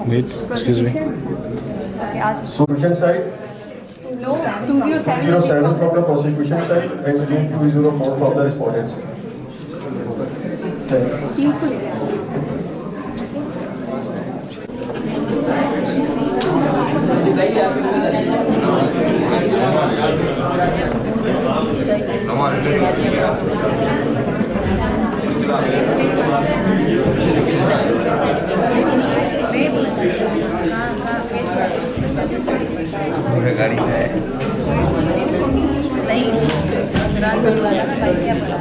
Wait, excuse me. So prosecution side, No, 207. 207 from the prosecution side and 204 from the respondent. Teams को ले गया। गाड़ी है नहीं, रात को वाला का भाई क्या पड़ा?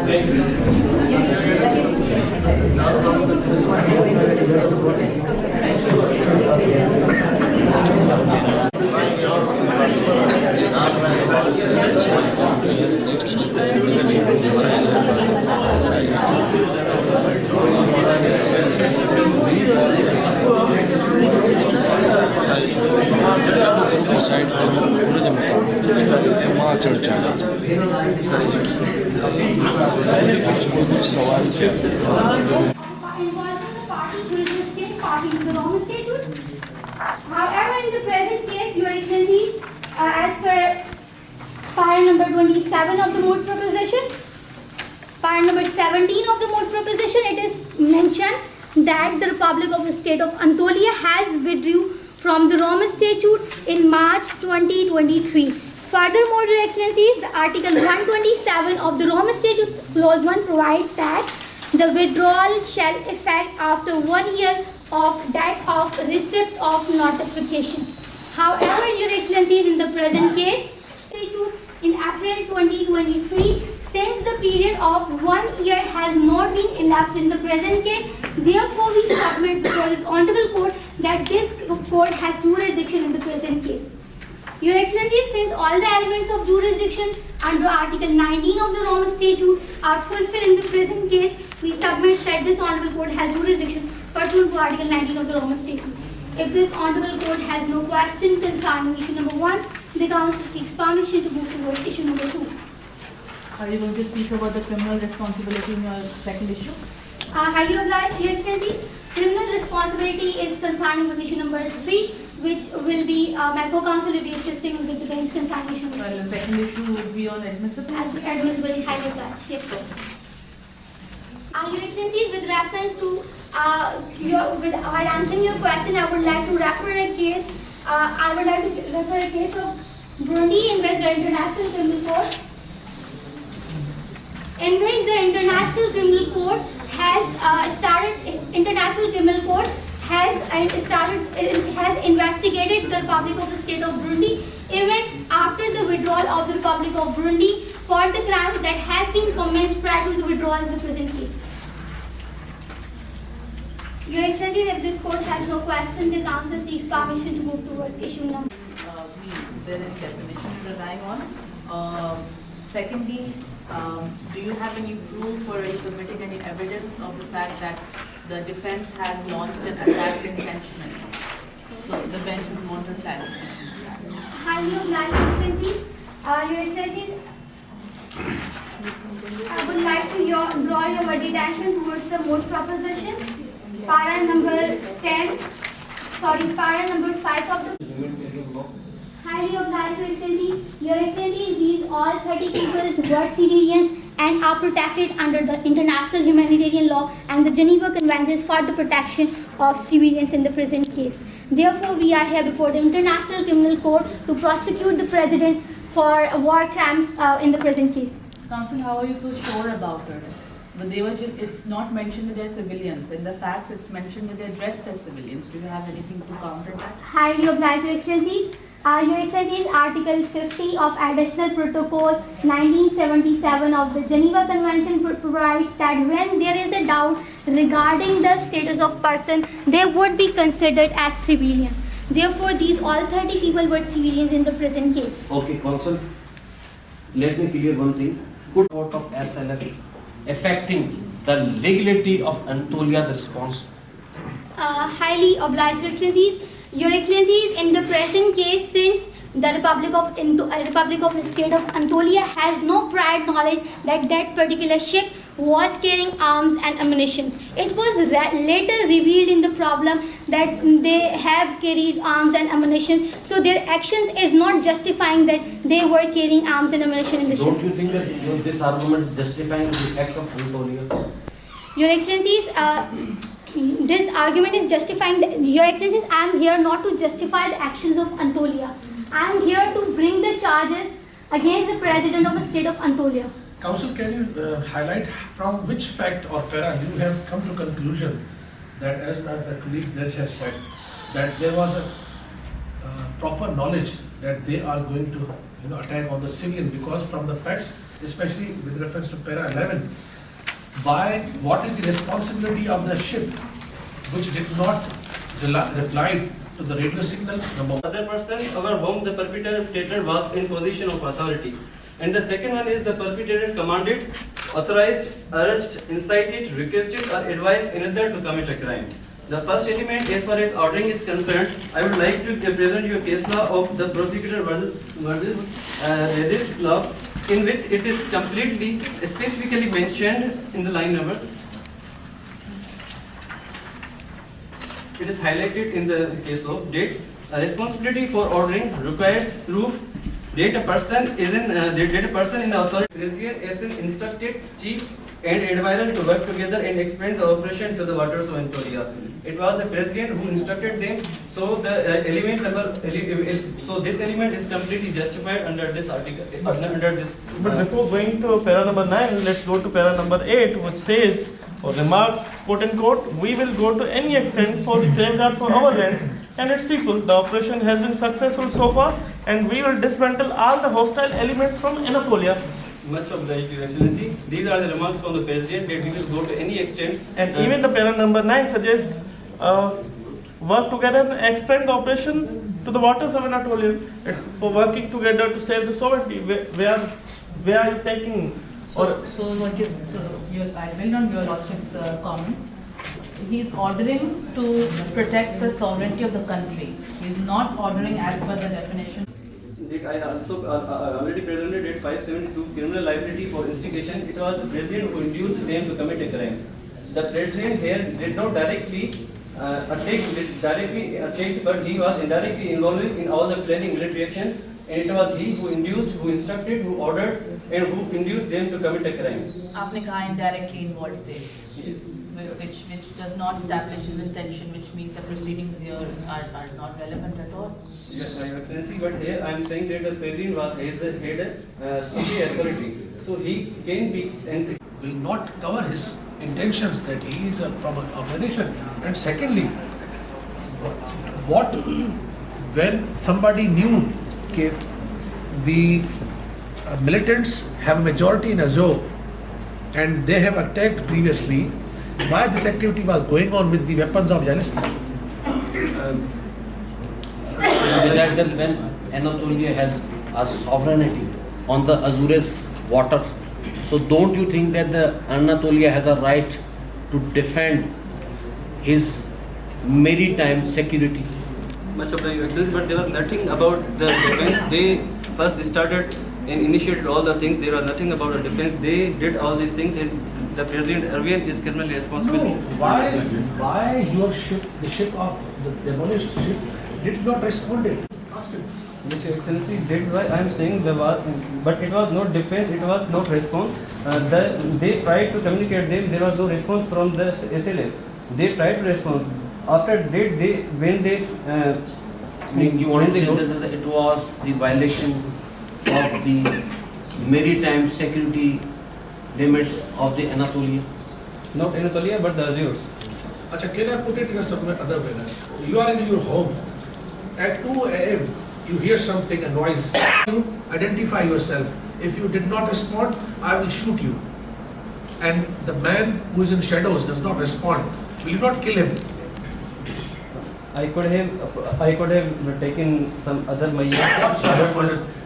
However, in the present case, Your Excellencies, as per para number 27 of the moot proposition, para number 17 of the moot proposition, it is mentioned that the Republic of the State of Anatolia has withdrew from the Rome Statute in March 2023. Furthermore, Your Excellencies, the Article 127 of the Rome Statute, Clause 1 provides that the withdrawal shall effect after 1 year of date of receipt of notification. However, Your Excellencies, in the present case, in April 2023, since the period of 1 year has not been elapsed in the present case, therefore we submit before this Honorable Court that this court has jurisdiction in the present case. Your Excellencies, since all the elements of jurisdiction under Article 19 of the Rome Statute are fulfilled in the present case, we submit that this Honorable Court has jurisdiction pursuant to Article 19 of the Rome Statute. If this Honorable Court has no question concerning issue number 1, the Council seeks permission to move towards issue number 2. Are you going to speak about the criminal responsibility in your second issue? Highly obliged, Your Excellencies. Criminal responsibility is concerning with issue number 3, which will be, my co-counsel will be assisting with the bench concerning issue number Well, the second issue would be on admissibility. admissibility. Highly obliged. Yes, sir. Your Excellencies, with reference to while answering your question, I would like to refer a case. I would like to refer a case of Burundi in which the International Criminal Court, has investigated the Republic of the State of Burundi even after the withdrawal of the Republic of Burundi for the crime that has been commenced prior to the withdrawal of the present case. Your Excellencies, if this court has no question, the Council seeks permission to move towards issue number. Please, is there any definition you're relying on? Secondly, do you have any proof or are you submitting any evidence of the fact that the defense had launched an attack intentionally? So the bench would want to clarify. Highly obliged, Excellencies. Your Excellencies, I would like to draw your attention towards the moot proposition, para number 5 of the. Highly obliged, Your Excellencies. Your Excellencies, these all 30 people were civilians and are protected under the international humanitarian law and the Geneva Conventions for the protection of civilians in the present case. Therefore, we are here before the International Criminal Court to prosecute the President for war crimes in the present case. Counsel, how are you so sure about it? But it's not mentioned that they're civilians. In the facts, it's mentioned that they're dressed as civilians. Do you have anything to counter that? Highly obliged, Your Excellencies. Your Excellencies, Article 50 of Additional Protocol 1977 of the Geneva Convention provides that when there is a doubt regarding the status of person, they would be considered as civilian. Therefore, these all 30 people were civilians in the present case. Okay, Counsel, let me clear one thing. Could court of SLF affecting the legality of Anatolia's response? Highly obliged, Your Excellencies. Your Excellencies, in the present case, since the Republic of the State of Anatolia has no prior knowledge that that particular ship was carrying arms and ammunition. It was later revealed in the problem that they have carried arms and ammunition, so their actions is not justifying that they were carrying arms and ammunition in the ship. Don't you think that this argument is justifying the act of Anatolia? Your Excellencies, this argument is justifying, Your Excellencies, I am here not to justify the actions of Anatolia. I am here to bring the charges against the President of the State of Anatolia. Council, can you highlight from which fact or para you have come to conclusion that, as my colleague judge has said, that there was a proper knowledge that they are going to attack on the civilian, because from the facts, especially with reference to para 11, what is the responsibility of the ship which did not reply to the radio signal? Number one. Other person over whom the perpetrator was in position of authority. And the second one is the perpetrator commanded, authorized, urged, incited, requested or advised another to commit a crime. The first element, as far as ordering is concerned, I would like to present you a case law of the prosecutor versus this law, in which it is completely specifically mentioned in the line number. It is highlighted in the case law. Date, responsibility for ordering requires proof that a person in the authority President as an instructed chief and advisor to work together and expand the operation to the waters of Anatolia. It was the president who instructed them, so the element number, so this element is completely justified under this article, under this. But before going to para number 9, let's go to para number 8, which says, or remarks, quote unquote, we will go to any extent for the safeguard for our lands and its people. The operation has been successful so far, and we will dismantle all the hostile elements from Anatolia. Much obliged, Your Excellency. These are the remarks from the President that we will go to any extent. And even the para number 9 suggests work together and expand the operation to the waters of Anatolia. It's for working together to save the sovereignty. Where are you taking? So what is, I build on your Lordship's comment. He is ordering to protect the sovereignty of the country. He is not ordering as per the definition. I also already presented at 572 criminal liability for instigation. It was the President who induced them to commit a crime. The President here did not directly attack, but he was indirectly involved in all the planning military actions. And it was he who induced, who instructed, who ordered, and who induced them to commit a crime. आपने कहा indirectly involved there, Yes. which does not establish his intention, which means the proceedings here are not relevant at all. Yes, Your Excellency, but here I am saying that the President was head superior authority, so he can be and will not cover his intentions that he is from a nation. And secondly, when somebody knew that the militants have a majority in Azov and they have attacked previously, why this activity was going on with the weapons of Yalistan? When Anatolia has a sovereignty on the Azores water, so don't you think that the Anatolia has a right to defend his maritime security? much of the evidence, but there was nothing about the defense. They first started and initiated all the things. There was nothing about the defense. They did all these things, and the President Erwin is criminally responsible. No, why your ship, the ship of the demolished ship, did not respond it? Ask him. Mr. Excellency, that's why I am saying there was, but it was not defense, it was not response. They tried to communicate them, there was no response from the SLF. They tried to respond. After that, when they You want to say that it was the violation of the maritime security limits of the Anatolia? not Anatolia, but the Azores. Acha, can I put it in some other way? You are in your home. At 2 a.m., you hear something, a noise. You identify yourself. If you did not respond, I will shoot you. And the man who is in shadows does not respond. Will you not kill him? I could have taken some other measures.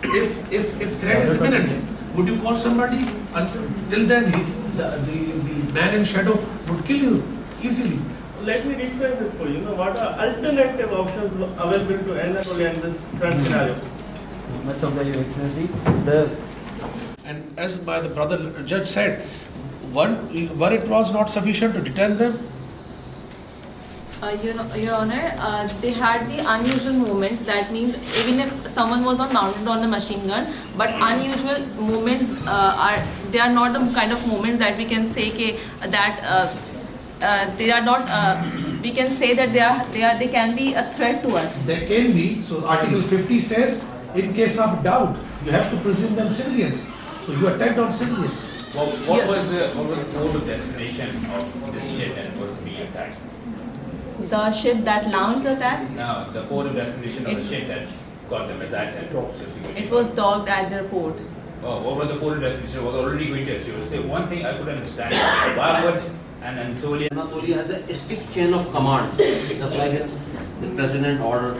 If threat is imminent, would you call somebody? Until then, the man in shadow would kill you easily. let me rephrase it for you. What are alternative options available to Anatolia in this current scenario? Much of the Your Excellency, And as by the brother judge said, were it was not sufficient to deter them? Your Honor, they had the unusual movements. That means even if someone was not mounted on the machine gun, but unusual movements they are not the kind of movements that we can say they are not. We can say that they can be a threat to us. There can be. So Article 50 says, in case of doubt, you have to presume them civilian. So you attacked on civilian. Well, what was the port of destination of this ship that was being attacked? The ship that launched the attack, No, the port of destination of the ship that got the missiles and subsequently. it was docked at their port. Oh, what was the port of destination? Was already going to achieve. So one thing I could understand, why would an Anatolia Anatolia has a strict chain of command, just like the president ordered.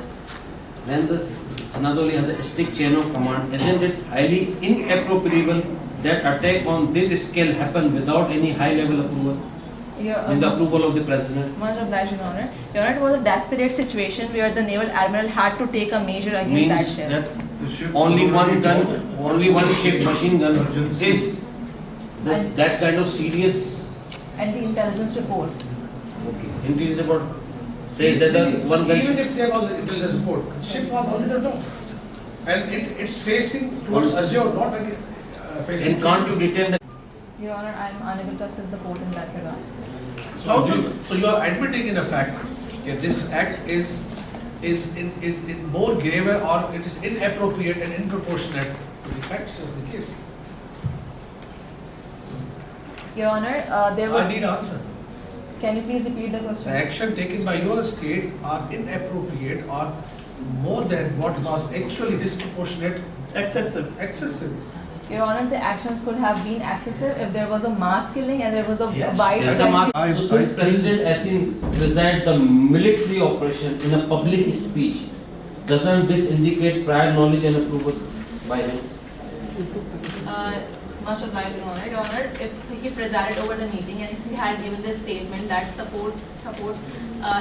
When the Anatolia has a strict chain of command, isn't it highly inappropriate that attack on this scale happen without any high-level approval? With the approval of the president? Much obliged, Your Honor. Your Honor, it was a desperate situation where the naval admiral had to take a measure against that Means ship. that only one gun, only one ship machine gun is that kind of serious. And the intelligence report. Okay. Intelligence report says that the one gun. Even if there was an intelligence report, ship was already docked. And it's facing towards Azure, not facing. And can't you detain the? Your Honor, I am unable to assist the court in that regard. So you are admitting in the fact that this act is more graver or it is inappropriate and disproportionate to the facts of the case. Your Honor, there was. I need answer. Can you please repeat the question? The action taken by your state are inappropriate or more than what was actually disproportionate, excessive. Your Honor, the actions could have been excessive if there was a mass killing and there was a Yes. wide. Yes, so since President Hassan present the military operation in a public speech, doesn't this indicate prior knowledge and approval by him? Much obliged, Your Honor. Your Honor, if he presided over the meeting and if he had given this statement that supports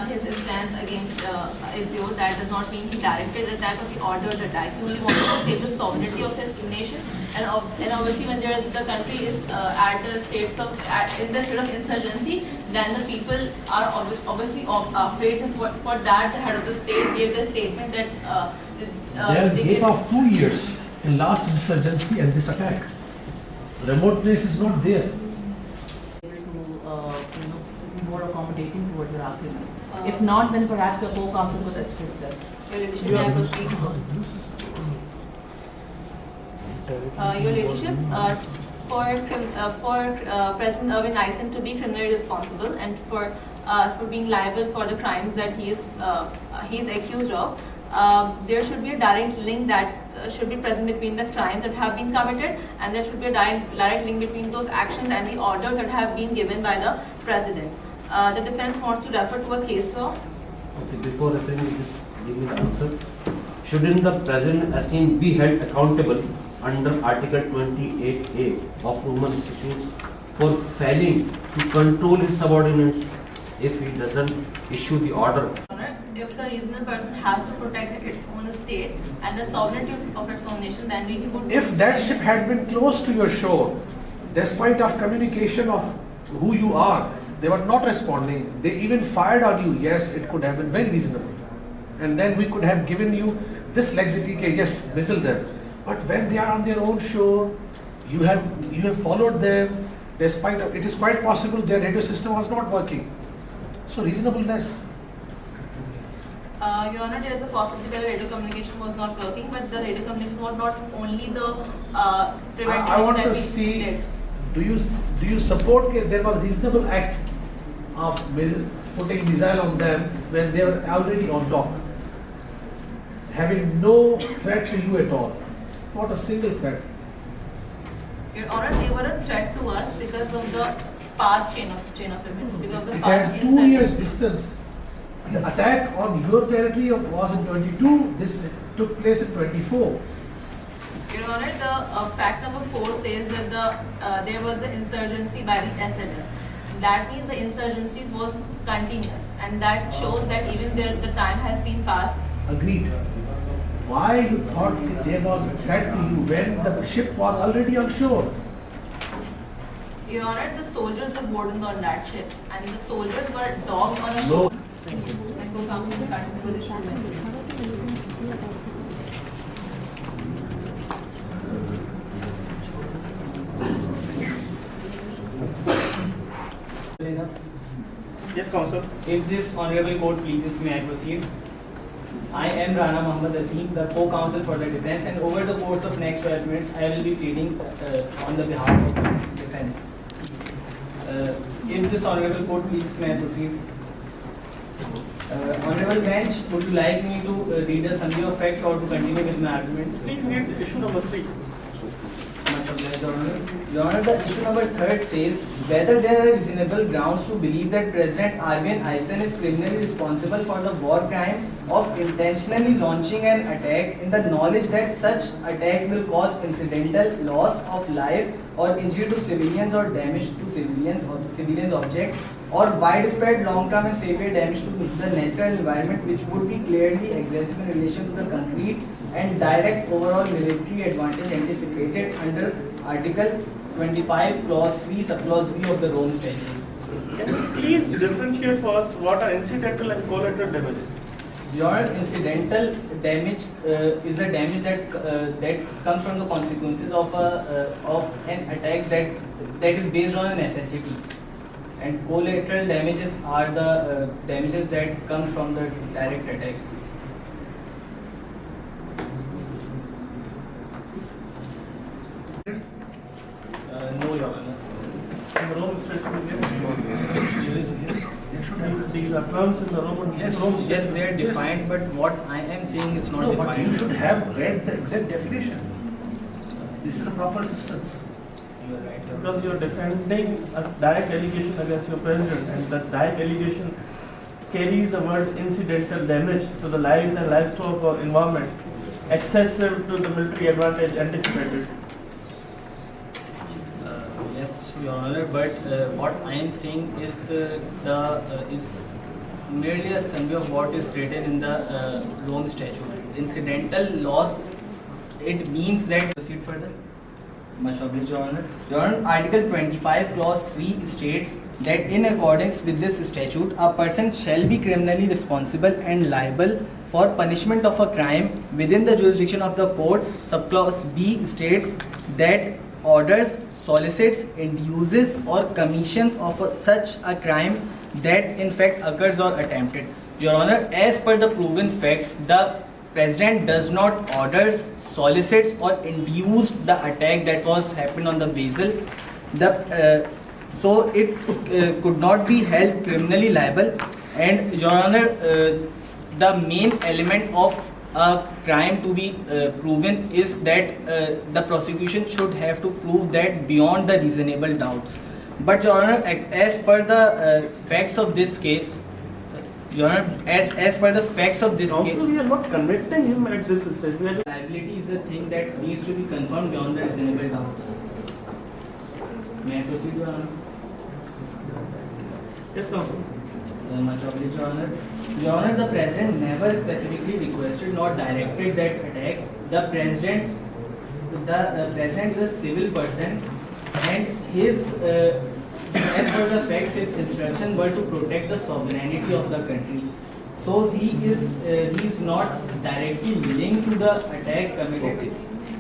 his stance against Azure, that does not mean he directed attack or he ordered attack. He only wanted to save the sovereignty of his nation. And obviously, when the country is at the states of in the state of insurgency, then the people are obviously afraid. For that, the head of the state gave the statement that There's a gap of 2 years in last insurgency and this attack. Remoteness is not there. More accommodating towards your arguments. If not, then perhaps the whole council could assist us. Your Ladyship, may I proceed? Your Ladyship, for President Irwin Nyssen to be criminally responsible and for being liable for the crimes that he is accused of, there should be a direct link that should be present between the crimes that have been committed, and there should be a direct link between those actions and the orders that have been given by the president. The defense wants to refer to a case law. Okay, before referring, just give me the answer. Shouldn't the President Hassan be held accountable under Article 28A of Roman Statutes for failing to control his subordinates if he doesn't issue the order? If the reasonable person has to protect its own state and the sovereignty of its own nation, then we would. If that ship had been close to your shore, despite of communication of who you are, they were not responding. They even fired on you. Yes, it could have been very reasonable. And then we could have given you this laxity, yes, whistle them. But when they are on their own shore, you have followed them, despite of, it is quite possible their radio system was not working. So reasonableness. Your Honor, there is a possibility that radio communication was not working, but the radio communication was not only the preventive I want that to we see, did. do you support that there was reasonable act of putting missile on them when they were already on top, having no threat to you at all, not a single threat? Your Honor, they were a threat to us because of the past chain of events, because of the It past has 2 years distance. The attack on your territory was in 22, this took place in 24. Your Honor, the fact number 4 says that there was an insurgency by the SLM. That means the insurgencies was continuous. and that shows that even the time has been passed. Agreed. Why you thought that there was a threat to you when the ship was already on shore? Your Honor, the soldiers were boarding on that ship, and the soldiers were dogged on a No. and co-counsel discussed the issue. Yes, counsel. If this honorable court pleases, may I proceed? I am Rana Muhammad Azeem, the co-counsel for the defense, and over the course of next 12 minutes, I will be pleading on the behalf of the defense. If this honorable court pleases, may I proceed? Honorable bench, would you like me to read a summary of facts or to continue with my arguments? Please read issue number 3. Much obliged, Your Honor. Your Honor, the issue number 3 says whether there are reasonable grounds to believe that President Arvind Aisen is criminally responsible for the war crime of intentionally launching an attack in the knowledge that such attack will cause incidental loss of life or injury to civilians or damage to civilians or civilian objects or widespread long-term and severe damage to the natural environment which would be clearly excessive in relation to the concrete and direct overall military advantage anticipated under Article 25, Clause 3, Subclause B of the Rome Statute. Please differentiate for us what are incidental and collateral damages. Your incidental damage is a damage that comes from the consequences of an attack that is based on a necessity, and collateral damages are the damages that comes from the direct attack. No, Your Honor. In the Rome Statute, these are terms in the Roman Rome Yes, Statute. they are defined, but what I am saying is not No, but defined. you should have read the exact definition. This is a proper assistance. You are right, Your Honor. Because you are defending a direct allegation against your president, and that direct allegation carries the word incidental damage to the lives and livestock or environment, excessive to the military advantage anticipated. Yes, Your Honor, but what I am saying is is merely a summary of what is written in the Rome Statute. Incidental loss, it means that proceed further. Much obliged, Your Honor. Your Honor, Article 25, Clause 3 states that in accordance with this statute, a person shall be criminally responsible and liable for punishment of a crime within the jurisdiction of the court. Subclause B states that orders, solicits, induces or commissions of such a crime that in fact occurs or attempted. Your Honor, as per the proven facts, the President does not orders, solicits or induced the attack that was happened on the Basel. So it could not be held criminally liable, and Your Honor, the main element of a crime to be proven is that the prosecution should have to prove that beyond the reasonable doubts. But Your Honor, as per the facts of this case, Your Honor, as per the facts of this case, Also, we are not convicting him at this stage. We are just liability is a thing that needs to be confirmed beyond the reasonable doubts. May I proceed, Your Honor? yes, counsel. Much obliged, Your Honor. Your Honor, the President never specifically requested nor directed that attack. The President is a civil person, and his, as per the facts, his instructions were to protect the sovereignty of the country. So he is not directly linked to the attack committed. Okay.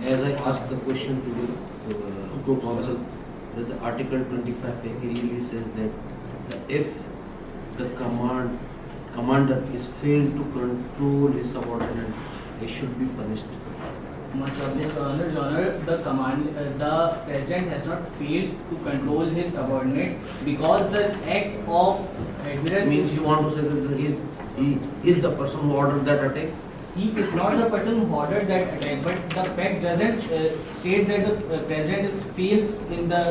As I asked the question to the co-counsel, that the Article 25 clearly says that if the commander is failed to control his subordinate, he should be punished. Much obliged, Your Honor. Your Honor, the President has not failed to control his subordinates because the act of admiral Means you want to say that he is the person who ordered that attack? he is not the person who ordered that attack, but the fact doesn't states that the President fails in the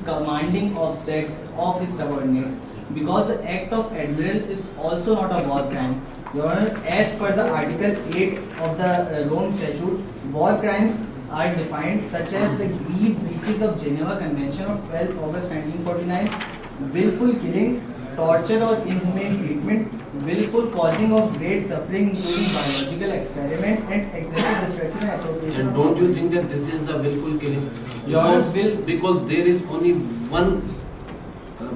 commanding of his subordinates, because the act of admiral is also not a war crime. Your Honor, as per the Article 8 of the Rome Statute, war crimes are defined such as the grave breaches of Geneva Convention of 12 August 1949, willful killing, torture or inhumane treatment, willful causing of great suffering including biological experiments and excessive destruction and appropriation. And don't you think that this is the willful killing? Your Honor, Because there is only one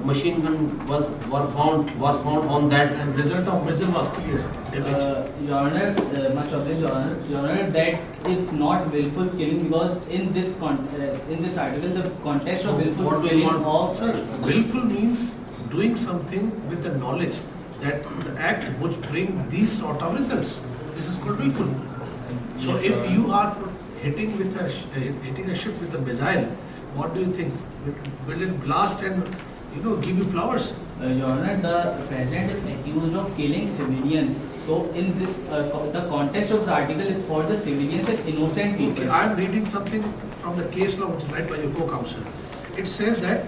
machine gun was found on that, And result of missile was clear. Your Honor, much obliged, Your Honor. Your Honor, that is not willful killing because in this article, the context of willful What do you killing want? of Sir, willful means doing something with the knowledge that the act would bring these sort of results. This is called willful. So if you are hitting a ship with a missile, what do you think? Will it blast and give you flowers? Your Honor, the president is accused of killing civilians. So in this, the context of the article is for the civilians and innocent people. Okay, I am reading something from the case law which is read by your co-counsel. It says that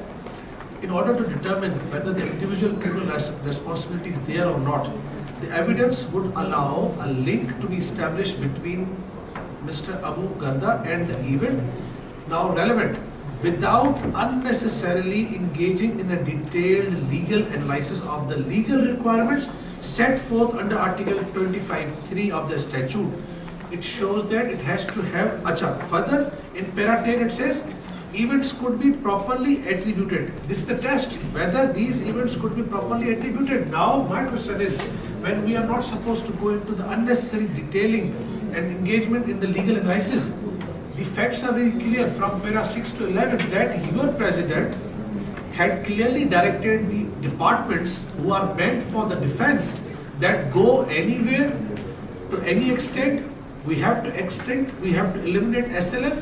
in order to determine whether the individual criminal responsibility is there or not, the evidence would allow a link to be established between Mr. Abu Garda and the event now relevant without unnecessarily engaging in a detailed legal analysis of the legal requirements set forth under Article 25(3) of the statute. It shows that it has to have Further, in para 10 it says, events could be properly attributed. This is the test, whether these events could be properly attributed. Now, my question is, when we are not supposed to go into the unnecessary detailing and engagement in the legal analysis, the facts are very clear from para 6 to 11 that your president had clearly directed the departments who are meant for the defense that go anywhere to any extent. We have to eliminate SLF,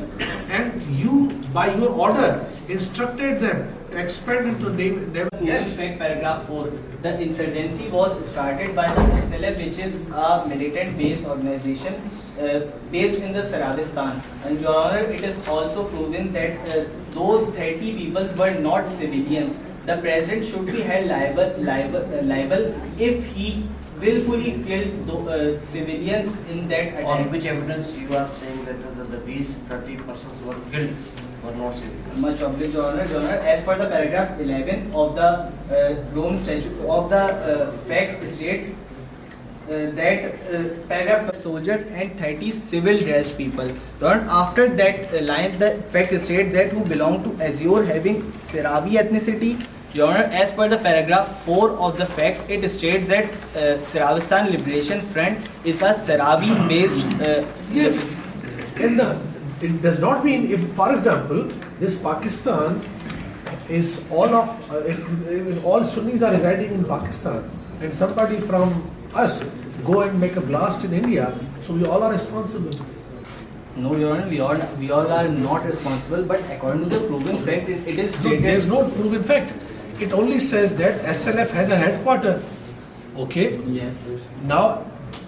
and you, by your order, instructed them to expand into naval. Yes. Paragraph 4. The insurgency was started by the SLF, which is a militant-based organization based in the Saravistan. And Your Honor, it is also proven that those 30 people were not civilians. The president should be held liable if he willfully killed civilians in that attack. on which evidence you are saying that these 30 persons who were killed were not civilians? Much obliged, Your Honor. Your Honor, as per the paragraph 11 of the Rome Statute of the facts states that paragraph soldiers and 30 civil dressed people. Your Honor, after that line, the fact states that who belong to Azure having Seravi ethnicity. Your Honor, as per the paragraph 4 of the facts, it states that Seravistan Liberation Front is a Seravi-based. Yes, and it does not mean if, for example, this Pakistan is if all Sunnis are residing in Pakistan and somebody from us go and make a blast in India, so we all are responsible. No, Your Honor, we all are not responsible, but according to the proven fact, it is stated. There is no proven fact. It only says that SLF has a headquarter. Okay? Yes. Now,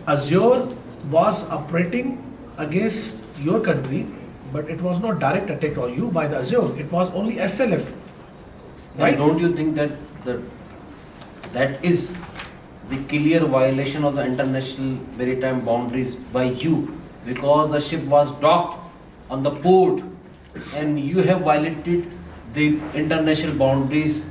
Azure was operating against your country, but it was not direct attack on you by the Azure. It was only SLF. Right? And don't you think that that is the clear violation of the international maritime boundaries by you, because the ship was docked on the port and you have violated the international boundaries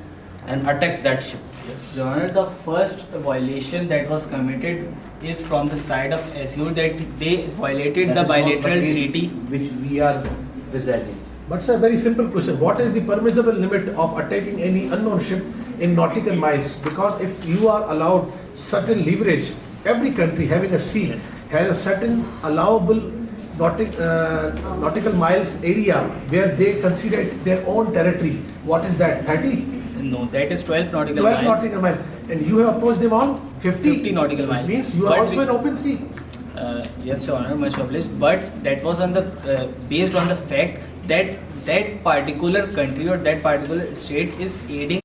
and attacked that ship? Yes. Your Honor, the first violation that was committed is from the side of Azure, that they violated the bilateral treaty which we are residing. But sir, very simple question. What is the permissible limit of attacking any unknown ship in nautical miles? Because if you are allowed certain leverage, every country having a sea has a certain allowable nautical miles area where they consider it their own territory. What is that? 30? No, that is 12 nautical 12 miles. nautical miles. And you have approached them on 50 nautical So it miles. means you are But also in open sea. Yes, Your Honor, much obliged. But that was on the based on the fact that that particular country or that particular state is aiding